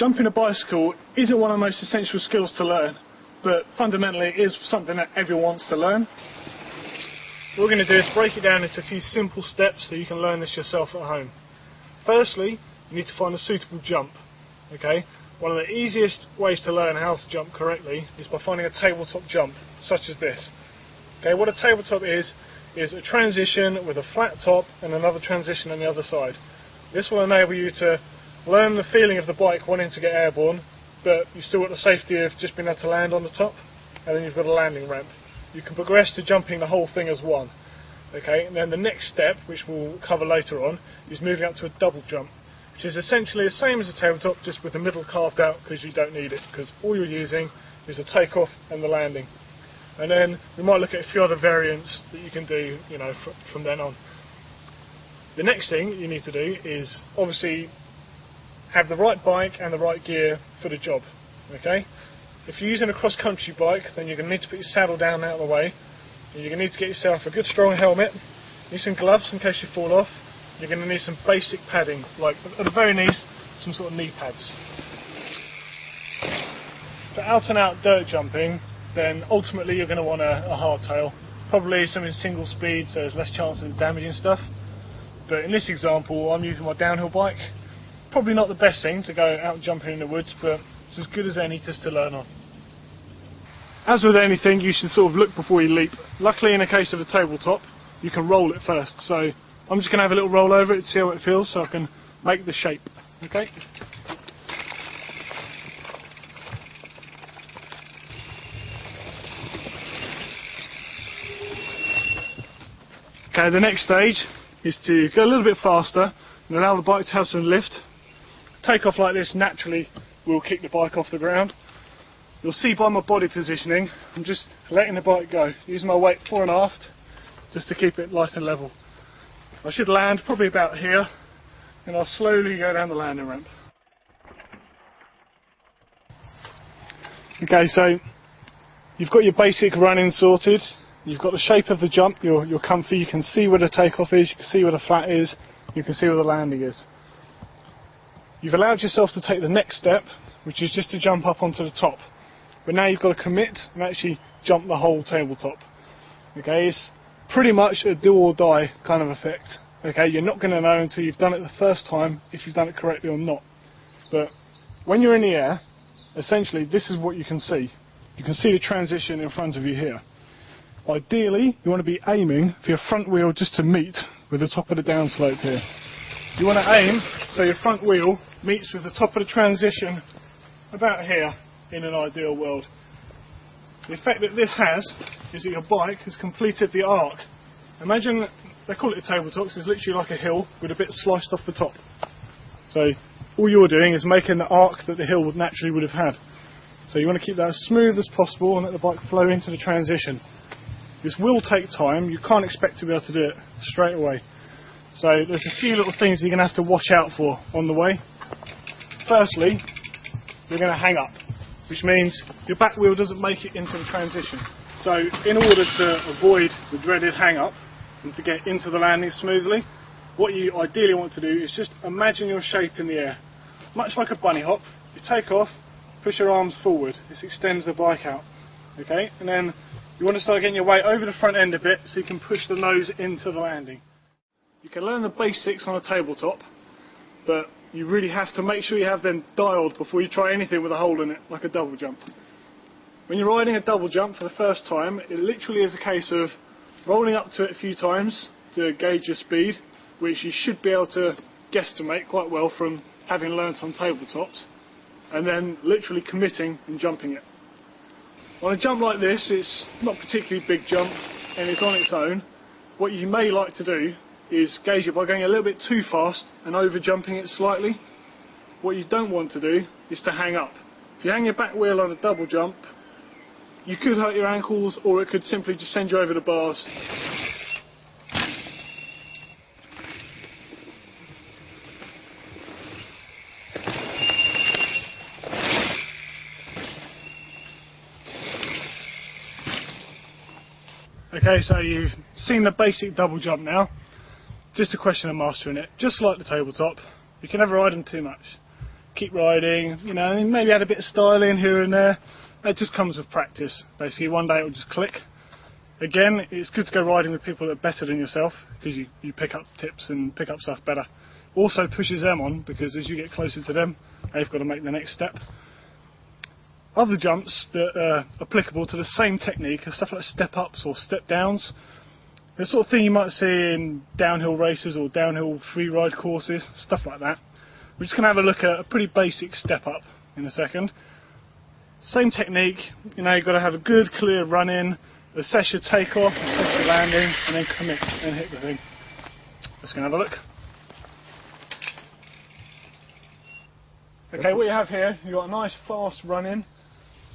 jumping a bicycle isn't one of the most essential skills to learn, but fundamentally it is something that everyone wants to learn. What we're going to do is break it down into a few simple steps so you can learn this yourself at home. Firstly, you need to find a suitable jump. Okay? One of the easiest ways to learn how to jump correctly is by finding a tabletop jump, such as this. Okay, what a tabletop is a transition with a flat top and another transition on the other side. This will enable you to learn the feeling of the bike wanting to get airborne, but you've still got the safety of just being able to land on the top, and then you've got a landing ramp. You can progress to jumping the whole thing as one. Okay, and then the next step, which we'll cover later on, is moving up to a double jump, which is essentially the same as a tabletop, just with the middle carved out because you don't need it, because all you're using is the takeoff and the landing. And then we might look at a few other variants that you can do, you know, from then on. The next thing you need to do is obviously have the right bike and the right gear for the job. Okay? If you're using a cross-country bike, then you're going to need to put your saddle down out of the way. You're going to need to get yourself a good strong helmet, need some gloves in case you fall off. You're going to need some basic padding, like at the very least, some sort of knee pads. For out and out dirt jumping, then ultimately you're going to want a hardtail. Probably something single speed, so there's less chance of damaging stuff. But in this example, I'm using my downhill bike. Probably not the best thing to go out jumping in the woods, but it's as good as any just to learn on. As with anything, you should sort of look before you leap. Luckily, in the case of a tabletop, you can roll it first. So I'm just going to have a little roll over it to see how it feels, so I can make the shape. Okay? Okay, the next stage is to go a little bit faster and allow the bike to have some lift. Take off like this naturally will kick the bike off the ground. You'll see by my body positioning, I'm just letting the bike go, using my weight fore and aft just to keep it nice and level. I should land probably about here, and I'll slowly go down the landing ramp. Okay, so you've got your basic running sorted, you've got the shape of the jump, you're comfy, you can see where the takeoff is, you can see where the flat is, you can see where the landing is. You've allowed yourself to take the next step, which is just to jump up onto the top. But now you've got to commit and actually jump the whole tabletop. Okay, it's pretty much a do or die kind of effect. Okay, you're not going to know until you've done it the first time if you've done it correctly or not. But when you're in the air, essentially this is what you can see. You can see the transition in front of you here. Ideally, you want to be aiming for your front wheel just to meet with the top of the downslope here. You want to aim so your front wheel meets with the top of the transition about here in an ideal world. The effect that this has is that your bike has completed the arc. Imagine, they call it a tabletop, it's literally like a hill with a bit sliced off the top. So all you're doing is making the arc that the hill would naturally would have had. So you want to keep that as smooth as possible and let the bike flow into the transition. This will take time, you can't expect to be able to do it straight away. So there's a few little things you're going to have to watch out for on the way. Firstly, you're going to hang up, which means your back wheel doesn't make it into the transition. So in order to avoid the dreaded hang up and to get into the landing smoothly, what you ideally want to do is just imagine your shape in the air. Much like a bunny hop, you take off, push your arms forward, this extends the bike out. Okay, and then you want to start getting your weight over the front end a bit so you can push the nose into the landing. You can learn the basics on a tabletop, but you really have to make sure you have them dialed before you try anything with a hole in it, like a double jump. When you're riding a double jump for the first time, it literally is a case of rolling up to it a few times to gauge your speed, which you should be able to guesstimate quite well from having learnt on tabletops, and then literally committing and jumping it. On a jump like this, it's not a particularly big jump and it's on its own. What you may like to do is gauge it by going a little bit too fast and over jumping it slightly. What you don't want to do is to hang up. If you hang your back wheel on a double jump, you could hurt your ankles, or it could simply just send you over the bars. Okay, so you've seen the basic double jump now. Just a question of mastering it. Just like the tabletop, you can never ride them too much. keep riding, you know, and maybe add a bit of style in here and there. It just comes with practice. Basically, one day it will just click. Again, it's good to go riding with people that are better than yourself, because you pick up tips and pick up stuff better. Also pushes them on, because as you get closer to them, they've got to make the next step. Other jumps that are applicable to the same technique are stuff like step ups or step downs. The sort of thing you might see in downhill races or downhill free ride courses, stuff like that. We're just going to have a look at a pretty basic step up in a second. Same technique, you know, you've got to have a good clear run in, assess your takeoff, assess your landing, and then commit and hit the thing. Let's go and have a look. Okay, what you have here, you've got a nice fast run in,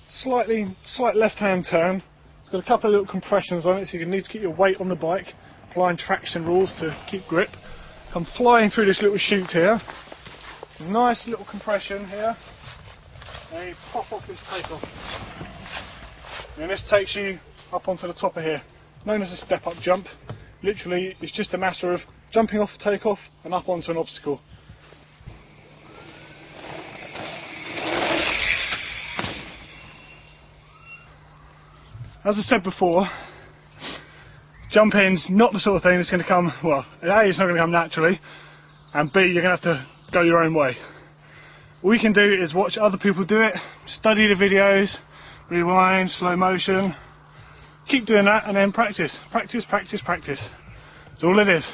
slight left hand turn. It's got a couple of little compressions on it, so you need to keep your weight on the bike, applying traction rules to keep grip. Come flying through this little chute here. Nice little compression here. And you pop off this takeoff. And this takes you up onto the top of here, known as a step up jump. Literally, it's just a matter of jumping off the takeoff and up onto an obstacle. As I said before, jumping's not the sort of thing that's going to come, well, A, it's not going to come naturally, and B, you're going to have to go your own way. All you can do is watch other people do it, study the videos, rewind, slow motion, keep doing that, and then practice. Practice, practice, practice. That's all it is.